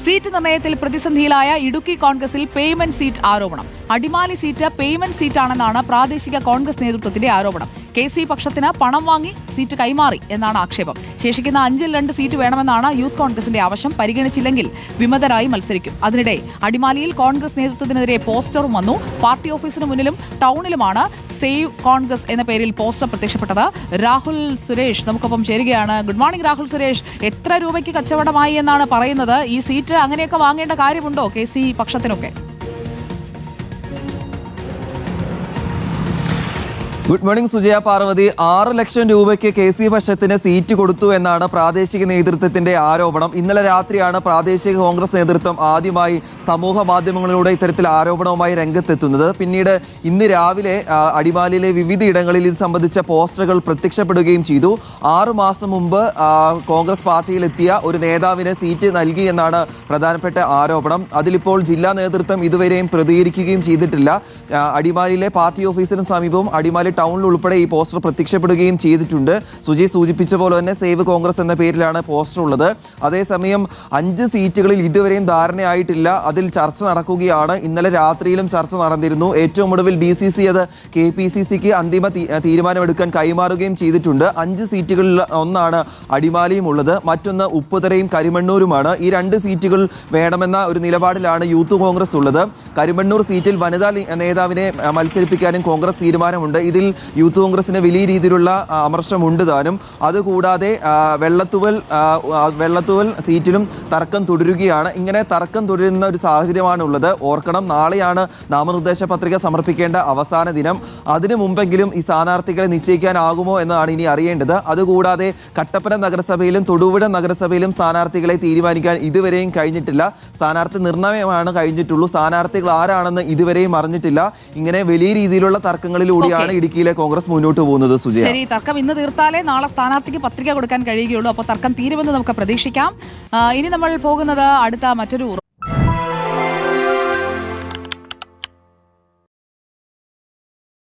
Seat നിർണയത്തിൽ പ്രതിസന്ധിയിലായ Idukki കോൺഗ്രസിൽ payment seat ആരോപണം. Adimali seat payment സീറ്റാണെന്നാണ് പ്രാദേശിക കോൺഗ്രസ് നേതൃത്വത്തിന്റെ ആരോപണം. KC പക്ഷത്തിന് പണം വാങ്ങി സീറ്റ് കൈമാറി എന്നാണ് ആക്ഷേപം. ശേഷിക്കുന്ന 5-ൽ 2 സീറ്റ് വേണമെന്നാണ് യൂത്ത് കോൺഗ്രസിന്റെ ആവശ്യം. പരിഗണിച്ചില്ലെങ്കിൽ വിമതരായി മത്സരിക്കും. അതിനിടെ അടിമാലിയിൽ കോൺഗ്രസ് നേതൃത്വത്തിനെതിരെ പോസ്റ്ററും വന്നു. പാർട്ടി ഓഫീസിന് മുന്നിലും ടൗണിലുമാണ് സേവ് കോൺഗ്രസ് എന്ന പേരിൽ പോസ്റ്റർ പ്രത്യക്ഷപ്പെട്ടത്. രാഹുൽ സുരേഷ് നമുക്കൊപ്പം ചേരുകയാണ്. Good morning Rahul Suresh. എത്ര രൂപയ്ക്ക് കച്ചവടമായി എന്നാണ് പറയുന്നത്? ഈ സീറ്റ് അങ്ങനെയൊക്കെ വാങ്ങേണ്ട കാര്യമുണ്ടോ KC പക്ഷത്തിനൊക്കെ? Good morning Sujaya Parvathi. 6 ലക്ഷം രൂപയ്ക്ക് KC പക്ഷത്തിന് സീറ്റ് കൊടുത്തു എന്നാണ് പ്രാദേശിക നേതൃത്വത്തിന്റെ ആരോപണം. ഇന്നലെ രാത്രിയാണ് പ്രാദേശിക കോൺഗ്രസ് നേതൃത്വം ആദ്യമായി സമൂഹ മാധ്യമങ്ങളിലൂടെ ഇത്തരത്തിൽ ആരോപണവുമായി രംഗത്തെത്തുന്നത്. പിന്നീട് ഇന്ന് രാവിലെ അടിമാലിയിലെ വിവിധ ഇടങ്ങളിൽ ഇത് സംബന്ധിച്ച പോസ്റ്ററുകൾ പ്രത്യക്ഷപ്പെടുകയും ചെയ്തു. 6 മാസം മുമ്പ് കോൺഗ്രസ് പാർട്ടിയിലെത്തിയ ഒരു നേതാവിന് സീറ്റ് നൽകി എന്നാണ് പ്രധാനപ്പെട്ട ആരോപണം. അതിലിപ്പോൾ ജില്ലാ നേതൃത്വം ഇതുവരെയും പ്രതികരിക്കുകയും ചെയ്തിട്ടില്ല. അടിമാലിയിലെ പാർട്ടി ഓഫീസിന് സമീപവും അടിമാലി ടൗണിൽ ഉൾപ്പെടെ ഈ പോസ്റ്റർ പ്രത്യക്ഷപ്പെടുകയും ചെയ്തിട്ടുണ്ട്. സുജി സൂചിപ്പിച്ച പോലെ തന്നെ സേവ് കോൺഗ്രസ് എന്ന പേരിലാണ് പോസ്റ്റർ ഉള്ളത്. അതേസമയം 5 സീറ്റുകളിൽ ഇതുവരെയും ധാരണയായിട്ടില്ല. അതിൽ ചർച്ച നടക്കുകയാണ്. ഇന്നലെ രാത്രിയിലും ചർച്ച നടന്നിരുന്നു. ഏറ്റവും ഒടുവിൽ DCC അത് KPCCക്ക് അന്തിമ തീരുമാനമെടുക്കാൻ കൈമാറുകയും ചെയ്തിട്ടുണ്ട്. 5 സീറ്റുകളിൽ ഒന്നാണ് അടിമാലിയും ഉള്ളത്. മറ്റൊന്ന് ഉപ്പുതറയും കരിമണ്ണൂരുമാണ്. ഈ 2 സീറ്റുകൾ വേണമെന്ന ഒരു നിലപാടിലാണ് യൂത്ത് കോൺഗ്രസ് ഉള്ളത്. കരിമണ്ണൂർ സീറ്റിൽ വനിതാ നേതാവിനെ മത്സരിപ്പിക്കാനും കോൺഗ്രസ് തീരുമാനമുണ്ട്. ഇതിൽ യൂത്ത് കോൺഗ്രസിന് വലിയ രീതിയിലുള്ള അമർഷമുണ്ട് താനും. അതുകൂടാതെ വെള്ളത്തൂവൽ സീറ്റിലും തർക്കം തുടരുകയാണ്. ഇങ്ങനെ തർക്കം തുടരുന്ന ഒരു സാഹചര്യമാണ് ഉള്ളത്. ഓർക്കണം, നാളെയാണ് നാമനിർദ്ദേശ പത്രിക സമർപ്പിക്കേണ്ട അവസാന ദിനം. അതിനു മുമ്പെങ്കിലും ഈ സ്ഥാനാർത്ഥികളെ നിശ്ചയിക്കാനാകുമോ എന്നാണ് ഇനി അറിയേണ്ടത്. അതുകൂടാതെ കട്ടപ്പന നഗരസഭയിലും തൊടുപുഴ നഗരസഭയിലും സ്ഥാനാർത്ഥികളെ തീരുമാനിക്കാൻ ഇതുവരെയും കഴിഞ്ഞിട്ടില്ല. സ്ഥാനാർത്ഥി നിർണയമാണ് കഴിഞ്ഞിട്ടുള്ളൂ. സ്ഥാനാർത്ഥികൾ ആരാണെന്ന് ഇതുവരെയും അറിഞ്ഞിട്ടില്ല. ഇങ്ങനെ വലിയ രീതിയിലുള്ള തർക്കങ്ങളിലൂടെയാണ് ഇടുക്കിയിലെ കോൺഗ്രസ് മുന്നോട്ട് പോകുന്നത്. സുജയ, ശരി, തർക്കം ഇന്ന് തീർത്താലേ നാളെ സ്ഥാനാർത്ഥിക്ക് പത്രിക കൊടുക്കാൻ കഴിയുകയുള്ളൂ. അപ്പോൾ തർക്കം തീരുമെന്ന് നമുക്ക് പ്രതീക്ഷിക്കാം. ഇനി നമ്മൾ പോകുന്നത് അടുത്ത മറ്റൊരു